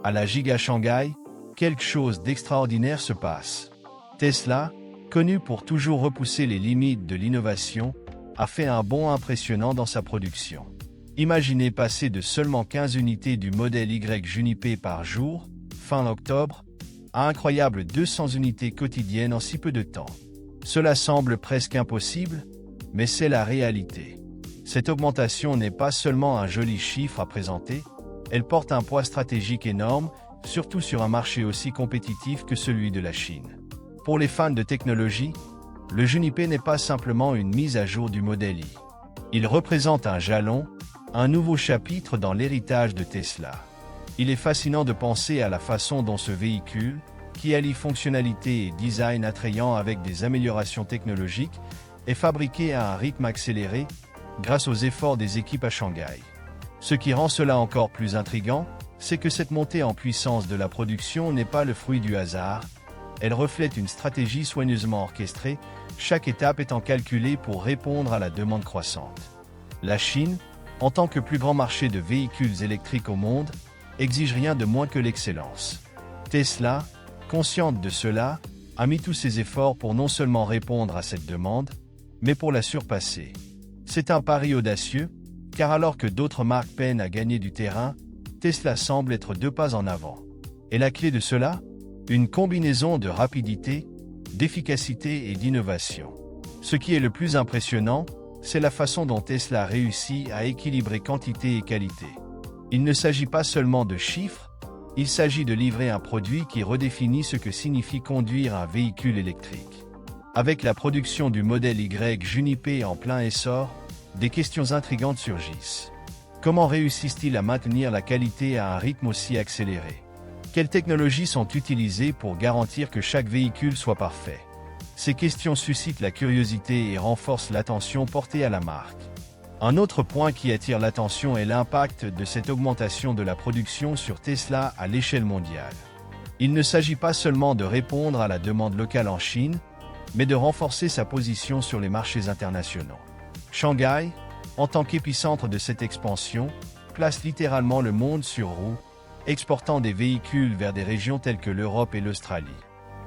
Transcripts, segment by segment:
À la Giga Shanghai, quelque chose d'extraordinaire se passe. Tesla, connu pour toujours repousser les limites de l'innovation, a fait un bond impressionnant dans sa production. Imaginez passer de seulement 15 unités du modèle Y Juniper par jour, fin octobre, à incroyable 200 unités quotidiennes en si peu de temps. Cela semble presque impossible, mais c'est la réalité. Cette augmentation n'est pas seulement un joli chiffre à présenter, elle porte un poids stratégique énorme, surtout sur un marché aussi compétitif que celui de la Chine. Pour les fans de technologie, le Juniper n'est pas simplement une mise à jour du modèle i. Il représente un jalon, un nouveau chapitre dans l'héritage de Tesla. Il est fascinant de penser à la façon dont ce véhicule, qui allie fonctionnalité et design attrayant avec des améliorations technologiques, est fabriqué à un rythme accéléré grâce aux efforts des équipes à Shanghai. Ce qui rend cela encore plus intriguant, c'est que cette montée en puissance de la production n'est pas le fruit du hasard, elle reflète une stratégie soigneusement orchestrée, chaque étape étant calculée pour répondre à la demande croissante. La Chine, en tant que plus grand marché de véhicules électriques au monde, exige rien de moins que l'excellence. Tesla, consciente de cela, a mis tous ses efforts pour non seulement répondre à cette demande, mais pour la surpasser. C'est un pari audacieux, car alors que d'autres marques peinent à gagner du terrain, Tesla semble être 2 pas en avant. Et la clé de cela? Une combinaison de rapidité, d'efficacité et d'innovation. Ce qui est le plus impressionnant, c'est la façon dont Tesla réussit à équilibrer quantité et qualité. Il ne s'agit pas seulement de chiffres, il s'agit de livrer un produit qui redéfinit ce que signifie conduire un véhicule électrique. Avec la production du modèle Y Juniper en plein essor, des questions intrigantes surgissent. Comment réussissent-ils à maintenir la qualité à un rythme aussi accéléré? Quelles technologies sont utilisées pour garantir que chaque véhicule soit parfait? Ces questions suscitent la curiosité et renforcent l'attention portée à la marque. Un autre point qui attire l'attention est l'impact de cette augmentation de la production sur Tesla à l'échelle mondiale. Il ne s'agit pas seulement de répondre à la demande locale en Chine, mais de renforcer sa position sur les marchés internationaux. Shanghai, en tant qu'épicentre de cette expansion, place littéralement le monde sur roues, exportant des véhicules vers des régions telles que l'Europe et l'Australie.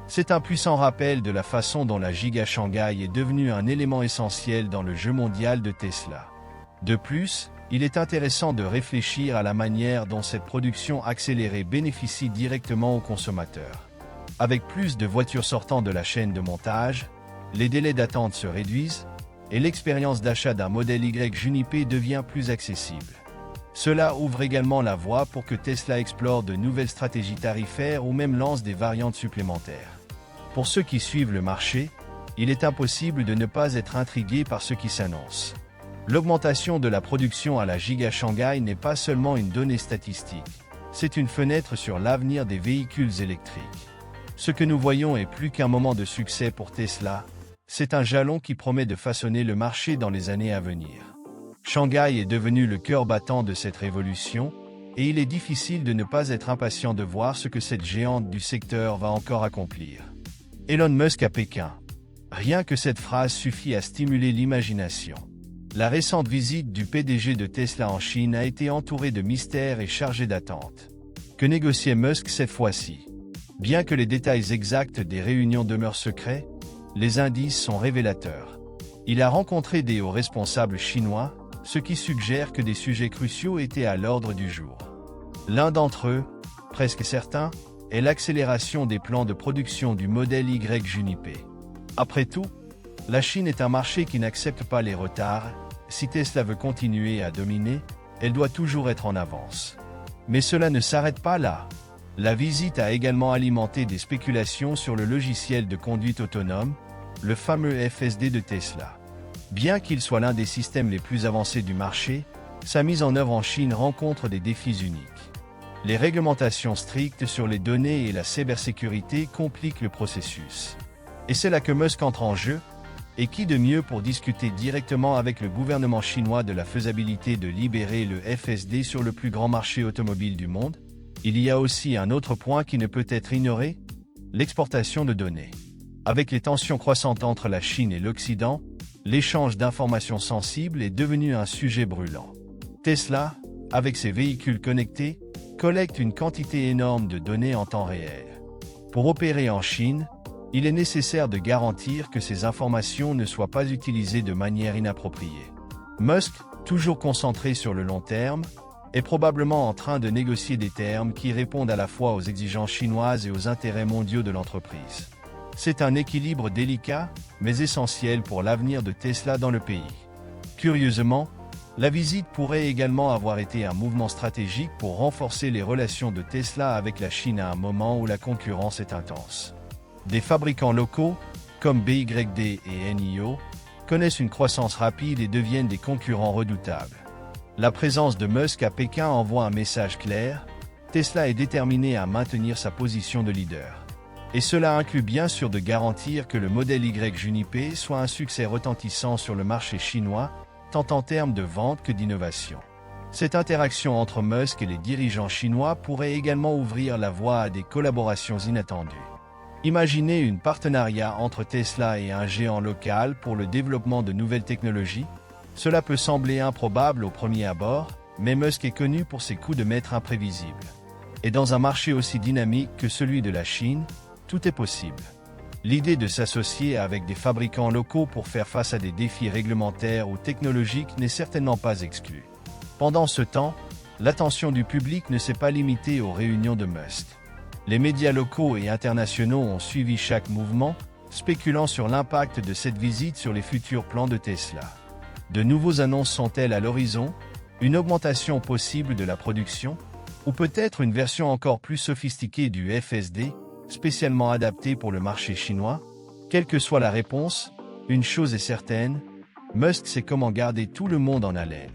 C'est un puissant rappel de la façon dont la Giga Shanghai est devenue un élément essentiel dans le jeu mondial de Tesla. De plus, il est intéressant de réfléchir à la manière dont cette production accélérée bénéficie directement aux consommateurs. Avec plus de voitures sortant de la chaîne de montage, les délais d'attente se réduisent et l'expérience d'achat d'un modèle Y Juniper devient plus accessible. Cela ouvre également la voie pour que Tesla explore de nouvelles stratégies tarifaires ou même lance des variantes supplémentaires. Pour ceux qui suivent le marché, il est impossible de ne pas être intrigué par ce qui s'annonce. L'augmentation de la production à la Giga Shanghai n'est pas seulement une donnée statistique, c'est une fenêtre sur l'avenir des véhicules électriques. Ce que nous voyons est plus qu'un moment de succès pour Tesla, c'est un jalon qui promet de façonner le marché dans les années à venir. Shanghai est devenu le cœur battant de cette révolution, et il est difficile de ne pas être impatient de voir ce que cette géante du secteur va encore accomplir. Elon Musk à Pékin. Rien que cette phrase suffit à stimuler l'imagination. La récente visite du PDG de Tesla en Chine a été entourée de mystères et chargée d'attentes. Que négociait Musk cette fois-ci? Bien que les détails exacts des réunions demeurent secrets, les indices sont révélateurs. Il a rencontré des hauts responsables chinois, ce qui suggère que des sujets cruciaux étaient à l'ordre du jour. L'un d'entre eux, presque certain, est l'accélération des plans de production du modèle Y Juniper. Après tout, la Chine est un marché qui n'accepte pas les retards. Si Tesla veut continuer à dominer, elle doit toujours être en avance. Mais cela ne s'arrête pas là. La visite a également alimenté des spéculations sur le logiciel de conduite autonome, le fameux FSD de Tesla. Bien qu'il soit l'un des systèmes les plus avancés du marché, sa mise en œuvre en Chine rencontre des défis uniques. Les réglementations strictes sur les données et la cybersécurité compliquent le processus. Et c'est là que Musk entre en jeu, et qui de mieux pour discuter directement avec le gouvernement chinois de la faisabilité de libérer le FSD sur le plus grand marché automobile du monde? Il y a aussi un autre point qui ne peut être ignoré, l'exportation de données. Avec les tensions croissantes entre la Chine et l'Occident, l'échange d'informations sensibles est devenu un sujet brûlant. Tesla, avec ses véhicules connectés, collecte une quantité énorme de données en temps réel. Pour opérer en Chine, il est nécessaire de garantir que ces informations ne soient pas utilisées de manière inappropriée. Musk, toujours concentré sur le long terme, est probablement en train de négocier des termes qui répondent à la fois aux exigences chinoises et aux intérêts mondiaux de l'entreprise. C'est un équilibre délicat, mais essentiel pour l'avenir de Tesla dans le pays. Curieusement, la visite pourrait également avoir été un mouvement stratégique pour renforcer les relations de Tesla avec la Chine à un moment où la concurrence est intense. Des fabricants locaux, comme BYD et NIO, connaissent une croissance rapide et deviennent des concurrents redoutables. La présence de Musk à Pékin envoie un message clair: Tesla est déterminé à maintenir sa position de leader. Et cela inclut bien sûr de garantir que le modèle Y Juniper soit un succès retentissant sur le marché chinois, tant en termes de vente que d'innovation. Cette interaction entre Musk et les dirigeants chinois pourrait également ouvrir la voie à des collaborations inattendues. Imaginez un partenariat entre Tesla et un géant local pour le développement de nouvelles technologies. Cela peut sembler improbable au premier abord, mais Musk est connu pour ses coups de maître imprévisibles. Et dans un marché aussi dynamique que celui de la Chine, tout est possible. L'idée de s'associer avec des fabricants locaux pour faire face à des défis réglementaires ou technologiques n'est certainement pas exclue. Pendant ce temps, l'attention du public ne s'est pas limitée aux réunions de Musk. Les médias locaux et internationaux ont suivi chaque mouvement, spéculant sur l'impact de cette visite sur les futurs plans de Tesla. De nouvelles annonces sont-elles à l'horizon? Une augmentation possible de la production? Ou peut-être une version encore plus sophistiquée du FSD, spécialement adaptée pour le marché chinois? Quelle que soit la réponse, une chose est certaine, Musk sait comment garder tout le monde en haleine.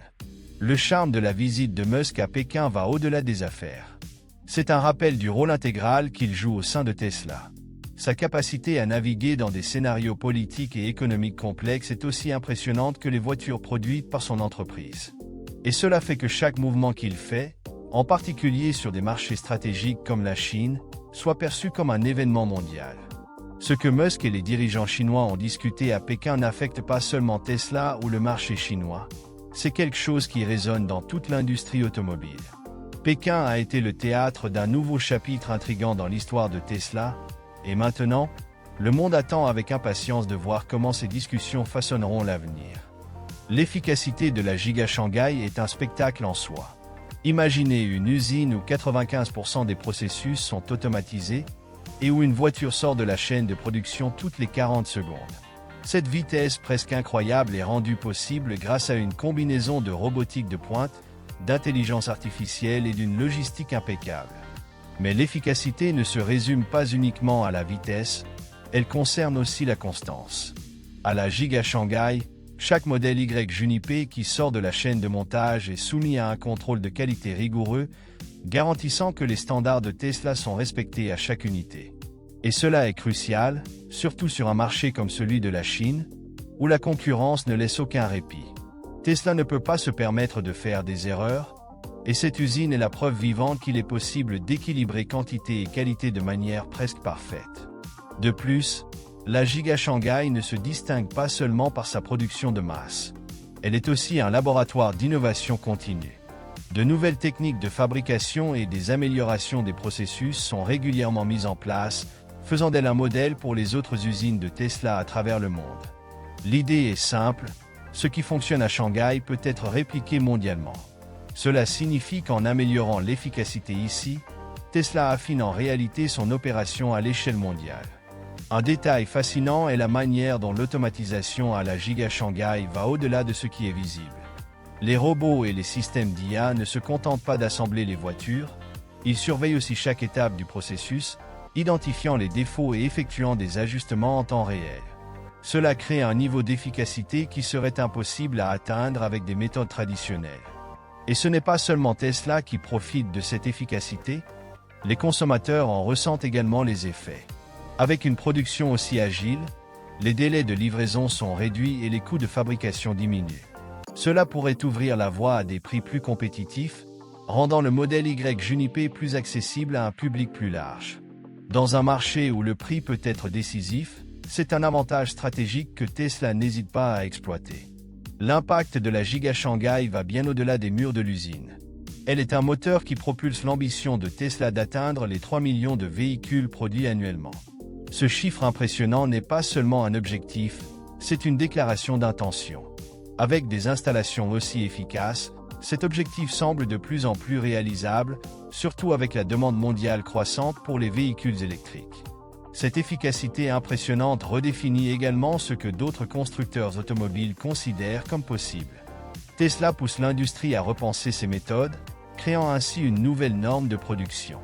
Le charme de la visite de Musk à Pékin va au-delà des affaires. C'est un rappel du rôle intégral qu'il joue au sein de Tesla. Sa capacité à naviguer dans des scénarios politiques et économiques complexes est aussi impressionnante que les voitures produites par son entreprise. Et cela fait que chaque mouvement qu'il fait, en particulier sur des marchés stratégiques comme la Chine, soit perçu comme un événement mondial. Ce que Musk et les dirigeants chinois ont discuté à Pékin n'affecte pas seulement Tesla ou le marché chinois. C'est quelque chose qui résonne dans toute l'industrie automobile. Pékin a été le théâtre d'un nouveau chapitre intrigant dans l'histoire de Tesla, et maintenant, le monde attend avec impatience de voir comment ces discussions façonneront l'avenir. L'efficacité de la Giga Shanghai est un spectacle en soi. Imaginez une usine où 95% des processus sont automatisés et où une voiture sort de la chaîne de production toutes les 40 secondes. Cette vitesse presque incroyable est rendue possible grâce à une combinaison de robotique de pointe, d'intelligence artificielle et d'une logistique impeccable. Mais l'efficacité ne se résume pas uniquement à la vitesse, elle concerne aussi la constance. À la Giga Shanghai, chaque modèle Y Juniper qui sort de la chaîne de montage est soumis à un contrôle de qualité rigoureux, garantissant que les standards de Tesla sont respectés à chaque unité. Et cela est crucial, surtout sur un marché comme celui de la Chine, où la concurrence ne laisse aucun répit. Tesla ne peut pas se permettre de faire des erreurs, et cette usine est la preuve vivante qu'il est possible d'équilibrer quantité et qualité de manière presque parfaite. De plus, la Giga Shanghai ne se distingue pas seulement par sa production de masse. Elle est aussi un laboratoire d'innovation continue. De nouvelles techniques de fabrication et des améliorations des processus sont régulièrement mises en place, faisant d'elle un modèle pour les autres usines de Tesla à travers le monde. L'idée est simple, ce qui fonctionne à Shanghai peut être répliqué mondialement. Cela signifie qu'en améliorant l'efficacité ici, Tesla affine en réalité son opération à l'échelle mondiale. Un détail fascinant est la manière dont l'automatisation à la Giga Shanghai va au-delà de ce qui est visible. Les robots et les systèmes d'IA ne se contentent pas d'assembler les voitures, ils surveillent aussi chaque étape du processus, identifiant les défauts et effectuant des ajustements en temps réel. Cela crée un niveau d'efficacité qui serait impossible à atteindre avec des méthodes traditionnelles. Et ce n'est pas seulement Tesla qui profite de cette efficacité, les consommateurs en ressentent également les effets. Avec une production aussi agile, les délais de livraison sont réduits et les coûts de fabrication diminuent. Cela pourrait ouvrir la voie à des prix plus compétitifs, rendant le modèle Y Juniper plus accessible à un public plus large. Dans un marché où le prix peut être décisif, c'est un avantage stratégique que Tesla n'hésite pas à exploiter. L'impact de la Giga Shanghai va bien au-delà des murs de l'usine. Elle est un moteur qui propulse l'ambition de Tesla d'atteindre les 3 millions de véhicules produits annuellement. Ce chiffre impressionnant n'est pas seulement un objectif, c'est une déclaration d'intention. Avec des installations aussi efficaces, cet objectif semble de plus en plus réalisable, surtout avec la demande mondiale croissante pour les véhicules électriques. Cette efficacité impressionnante redéfinit également ce que d'autres constructeurs automobiles considèrent comme possible. Tesla pousse l'industrie à repenser ses méthodes, créant ainsi une nouvelle norme de production.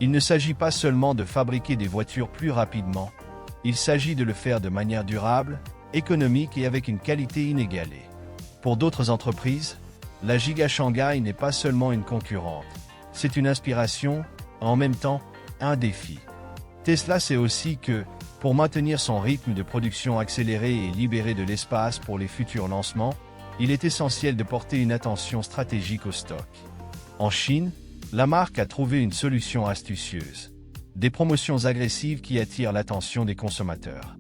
Il ne s'agit pas seulement de fabriquer des voitures plus rapidement, il s'agit de le faire de manière durable, économique et avec une qualité inégalée. Pour d'autres entreprises, la Giga Shanghai n'est pas seulement une concurrente, c'est une inspiration, en même temps, un défi. Tesla sait aussi que, pour maintenir son rythme de production accéléré et libérer de l'espace pour les futurs lancements, il est essentiel de porter une attention stratégique au stock. En Chine, la marque a trouvé une solution astucieuse. Des promotions agressives qui attirent l'attention des consommateurs.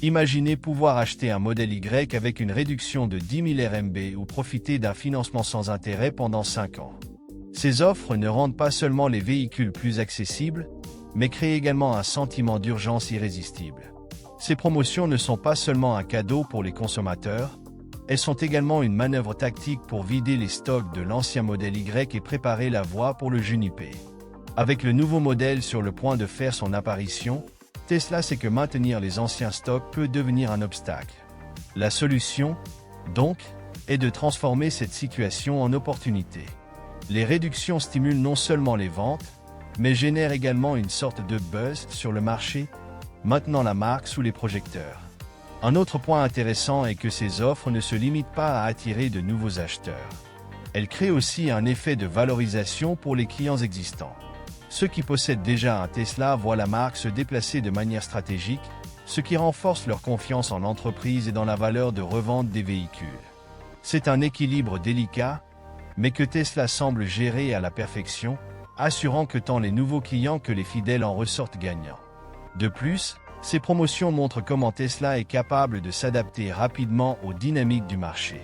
Imaginez pouvoir acheter un modèle Y avec une réduction de 10 000 RMB ou profiter d'un financement sans intérêt pendant 5 ans. Ces offres ne rendent pas seulement les véhicules plus accessibles, mais créent également un sentiment d'urgence irrésistible. Ces promotions ne sont pas seulement un cadeau pour les consommateurs, elles sont également une manœuvre tactique pour vider les stocks de l'ancien modèle Y et préparer la voie pour le Juniper. Avec le nouveau modèle sur le point de faire son apparition, Tesla sait que maintenir les anciens stocks peut devenir un obstacle. La solution, donc, est de transformer cette situation en opportunité. Les réductions stimulent non seulement les ventes, mais génèrent également une sorte de buzz sur le marché, maintenant la marque sous les projecteurs. Un autre point intéressant est que ces offres ne se limitent pas à attirer de nouveaux acheteurs. Elles créent aussi un effet de valorisation pour les clients existants. Ceux qui possèdent déjà un Tesla voient la marque se déplacer de manière stratégique, ce qui renforce leur confiance en l'entreprise et dans la valeur de revente des véhicules. C'est un équilibre délicat, mais que Tesla semble gérer à la perfection, assurant que tant les nouveaux clients que les fidèles en ressortent gagnants. De plus, ces promotions montrent comment Tesla est capable de s'adapter rapidement aux dynamiques du marché.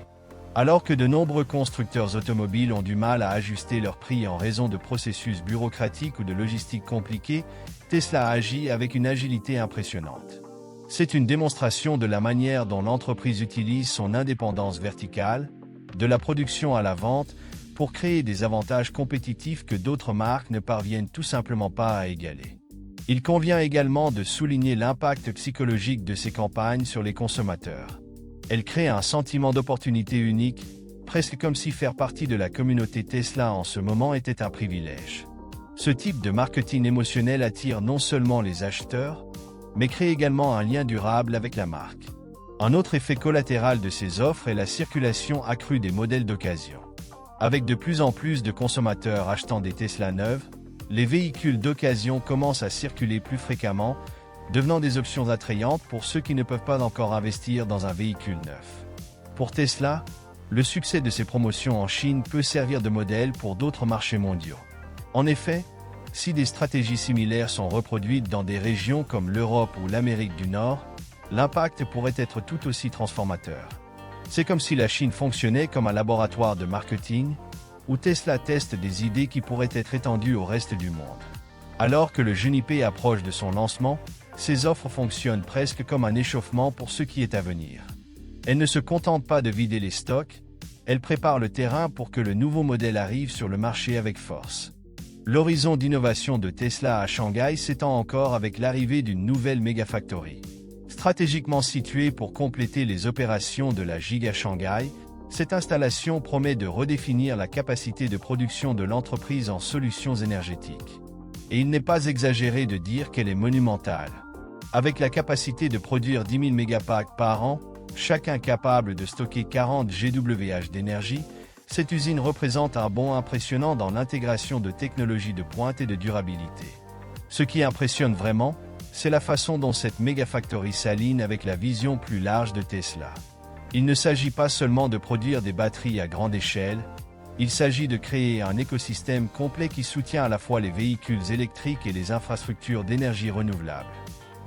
Alors que de nombreux constructeurs automobiles ont du mal à ajuster leurs prix en raison de processus bureaucratiques ou de logistique compliquée, Tesla agit avec une agilité impressionnante. C'est une démonstration de la manière dont l'entreprise utilise son indépendance verticale, de la production à la vente, pour créer des avantages compétitifs que d'autres marques ne parviennent tout simplement pas à égaler. Il convient également de souligner l'impact psychologique de ces campagnes sur les consommateurs. Elles créent un sentiment d'opportunité unique, presque comme si faire partie de la communauté Tesla en ce moment était un privilège. Ce type de marketing émotionnel attire non seulement les acheteurs, mais crée également un lien durable avec la marque. Un autre effet collatéral de ces offres est la circulation accrue des modèles d'occasion. Avec de plus en plus de consommateurs achetant des Tesla neuves, les véhicules d'occasion commencent à circuler plus fréquemment, devenant des options attrayantes pour ceux qui ne peuvent pas encore investir dans un véhicule neuf. Pour Tesla, le succès de ces promotions en Chine peut servir de modèle pour d'autres marchés mondiaux. En effet, si des stratégies similaires sont reproduites dans des régions comme l'Europe ou l'Amérique du Nord, l'impact pourrait être tout aussi transformateur. C'est comme si la Chine fonctionnait comme un laboratoire de marketing, où Tesla teste des idées qui pourraient être étendues au reste du monde. Alors que le Juniper approche de son lancement, ces offres fonctionnent presque comme un échauffement pour ce qui est à venir. Elles ne se contentent pas de vider les stocks, elles préparent le terrain pour que le nouveau modèle arrive sur le marché avec force. L'horizon d'innovation de Tesla à Shanghai s'étend encore avec l'arrivée d'une nouvelle Megafactory. Stratégiquement située pour compléter les opérations de la Giga Shanghai, cette installation promet de redéfinir la capacité de production de l'entreprise en solutions énergétiques. Et il n'est pas exagéré de dire qu'elle est monumentale. Avec la capacité de produire 10 000 mégapacks par an, chacun capable de stocker 40 GWh d'énergie, cette usine représente un bond impressionnant dans l'intégration de technologies de pointe et de durabilité. Ce qui impressionne vraiment, c'est la façon dont cette Megafactory s'aligne avec la vision plus large de Tesla. Il ne s'agit pas seulement de produire des batteries à grande échelle, il s'agit de créer un écosystème complet qui soutient à la fois les véhicules électriques et les infrastructures d'énergie renouvelable.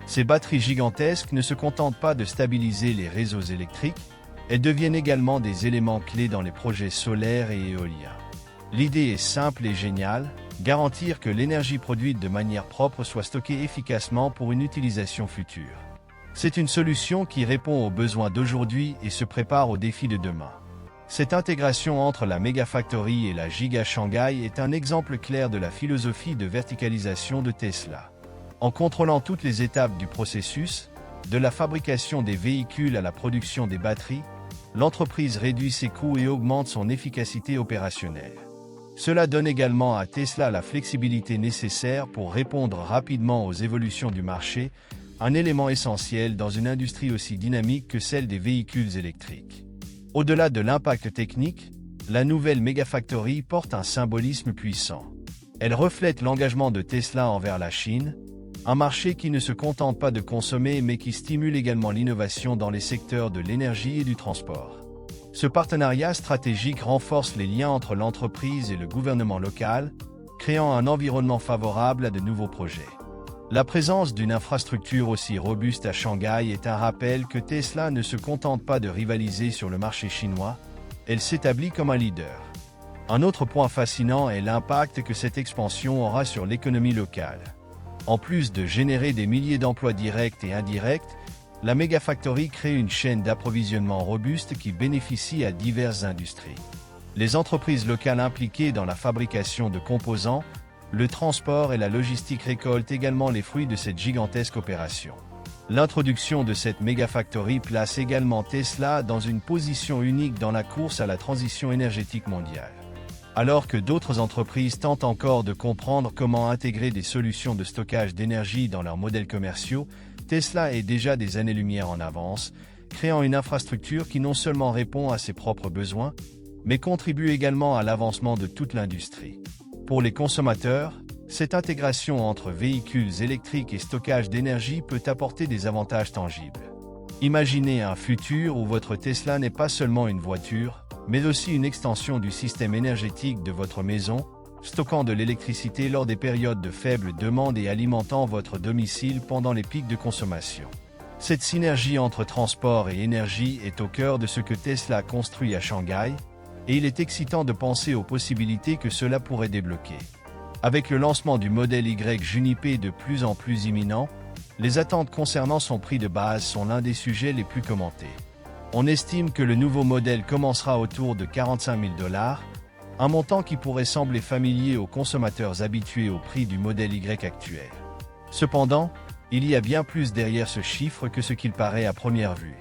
Ces batteries gigantesques ne se contentent pas de stabiliser les réseaux électriques, elles deviennent également des éléments clés dans les projets solaires et éoliens. L'idée est simple et géniale, garantir que l'énergie produite de manière propre soit stockée efficacement pour une utilisation future. C'est une solution qui répond aux besoins d'aujourd'hui et se prépare aux défis de demain. Cette intégration entre la Megafactory et la Giga Shanghai est un exemple clair de la philosophie de verticalisation de Tesla. En contrôlant toutes les étapes du processus, de la fabrication des véhicules à la production des batteries, l'entreprise réduit ses coûts et augmente son efficacité opérationnelle. Cela donne également à Tesla la flexibilité nécessaire pour répondre rapidement aux évolutions du marché, un élément essentiel dans une industrie aussi dynamique que celle des véhicules électriques. Au-delà de l'impact technique, la nouvelle Megafactory porte un symbolisme puissant. Elle reflète l'engagement de Tesla envers la Chine, un marché qui ne se contente pas de consommer mais qui stimule également l'innovation dans les secteurs de l'énergie et du transport. Ce partenariat stratégique renforce les liens entre l'entreprise et le gouvernement local, créant un environnement favorable à de nouveaux projets. La présence d'une infrastructure aussi robuste à Shanghai est un rappel que Tesla ne se contente pas de rivaliser sur le marché chinois, elle s'établit comme un leader. Un autre point fascinant est l'impact que cette expansion aura sur l'économie locale. En plus de générer des milliers d'emplois directs et indirects, la Megafactory crée une chaîne d'approvisionnement robuste qui bénéficie à diverses industries. Les entreprises locales impliquées dans la fabrication de composants, le transport et la logistique récoltent également les fruits de cette gigantesque opération. L'introduction de cette Megafactory place également Tesla dans une position unique dans la course à la transition énergétique mondiale. Alors que d'autres entreprises tentent encore de comprendre comment intégrer des solutions de stockage d'énergie dans leurs modèles commerciaux, Tesla est déjà des années-lumière en avance, créant une infrastructure qui non seulement répond à ses propres besoins, mais contribue également à l'avancement de toute l'industrie. Pour les consommateurs, cette intégration entre véhicules électriques et stockage d'énergie peut apporter des avantages tangibles. Imaginez un futur où votre Tesla n'est pas seulement une voiture, mais aussi une extension du système énergétique de votre maison, stockant de l'électricité lors des périodes de faible demande et alimentant votre domicile pendant les pics de consommation. Cette synergie entre transport et énergie est au cœur de ce que Tesla construit à Shanghai, et il est excitant de penser aux possibilités que cela pourrait débloquer. Avec le lancement du modèle Y Juniper de plus en plus imminent, les attentes concernant son prix de base sont l'un des sujets les plus commentés. On estime que le nouveau modèle commencera autour de 45 000 $, un montant qui pourrait sembler familier aux consommateurs habitués au prix du modèle Y actuel. Cependant, il y a bien plus derrière ce chiffre que ce qu'il paraît à première vue.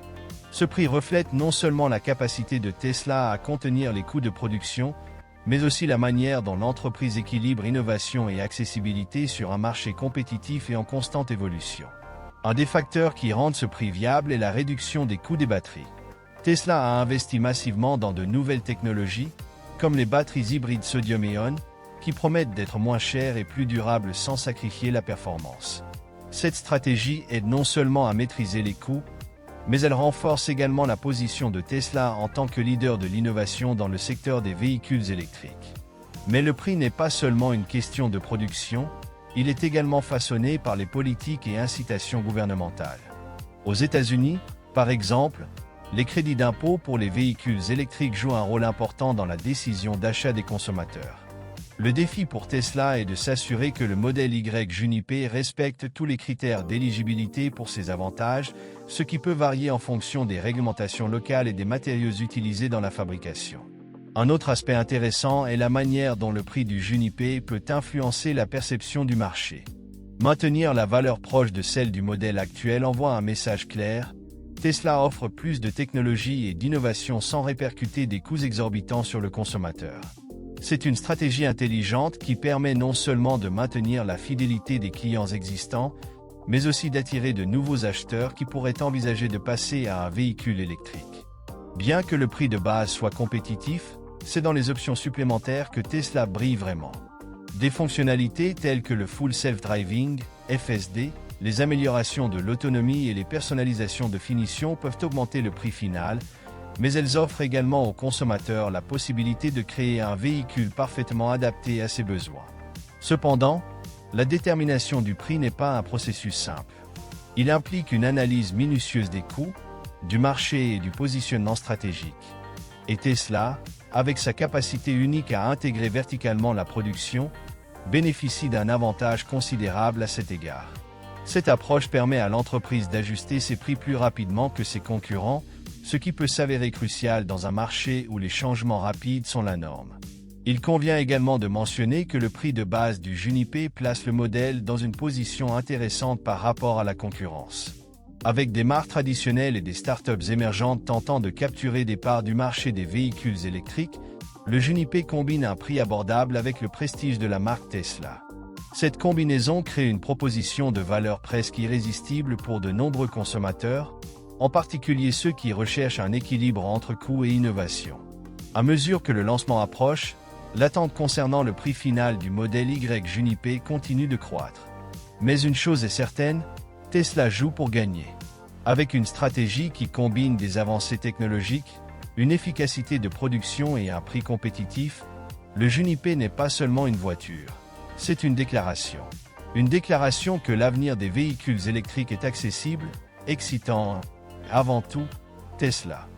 Ce prix reflète non seulement la capacité de Tesla à contenir les coûts de production, mais aussi la manière dont l'entreprise équilibre innovation et accessibilité sur un marché compétitif et en constante évolution. Un des facteurs qui rendent ce prix viable est la réduction des coûts des batteries. Tesla a investi massivement dans de nouvelles technologies, comme les batteries hybrides sodium-ion, qui promettent d'être moins chères et plus durables sans sacrifier la performance. Cette stratégie aide non seulement à maîtriser les coûts, mais elle renforce également la position de Tesla en tant que leader de l'innovation dans le secteur des véhicules électriques. Mais le prix n'est pas seulement une question de production, il est également façonné par les politiques et incitations gouvernementales. Aux États-Unis, par exemple, les crédits d'impôt pour les véhicules électriques jouent un rôle important dans la décision d'achat des consommateurs. Le défi pour Tesla est de s'assurer que le modèle Y Juniper respecte tous les critères d'éligibilité pour ses avantages, ce qui peut varier en fonction des réglementations locales et des matériaux utilisés dans la fabrication. Un autre aspect intéressant est la manière dont le prix du Juniper peut influencer la perception du marché. Maintenir la valeur proche de celle du modèle actuel envoie un message clair. Tesla offre plus de technologie et d'innovation sans répercuter des coûts exorbitants sur le consommateur. C'est une stratégie intelligente qui permet non seulement de maintenir la fidélité des clients existants, mais aussi d'attirer de nouveaux acheteurs qui pourraient envisager de passer à un véhicule électrique. Bien que le prix de base soit compétitif, c'est dans les options supplémentaires que Tesla brille vraiment. Des fonctionnalités telles que le Full Self-Driving, FSD, les améliorations de l'autonomie et les personnalisations de finition peuvent augmenter le prix final, mais elles offrent également aux consommateurs la possibilité de créer un véhicule parfaitement adapté à ses besoins. Cependant, la détermination du prix n'est pas un processus simple. Il implique une analyse minutieuse des coûts, du marché et du positionnement stratégique. Et Tesla, avec sa capacité unique à intégrer verticalement la production, bénéficie d'un avantage considérable à cet égard. Cette approche permet à l'entreprise d'ajuster ses prix plus rapidement que ses concurrents, ce qui peut s'avérer crucial dans un marché où les changements rapides sont la norme. Il convient également de mentionner que le prix de base du Juniper place le modèle dans une position intéressante par rapport à la concurrence. Avec des marques traditionnelles et des startups émergentes tentant de capturer des parts du marché des véhicules électriques, le Juniper combine un prix abordable avec le prestige de la marque Tesla. Cette combinaison crée une proposition de valeur presque irrésistible pour de nombreux consommateurs, en particulier ceux qui recherchent un équilibre entre coût et innovation. À mesure que le lancement approche, l'attente concernant le prix final du modèle Y Juniper continue de croître. Mais une chose est certaine, Tesla joue pour gagner. Avec une stratégie qui combine des avancées technologiques, une efficacité de production et un prix compétitif, le Juniper n'est pas seulement une voiture. C'est une déclaration. Une déclaration que l'avenir des véhicules électriques est accessible, excitant, et avant tout, Tesla.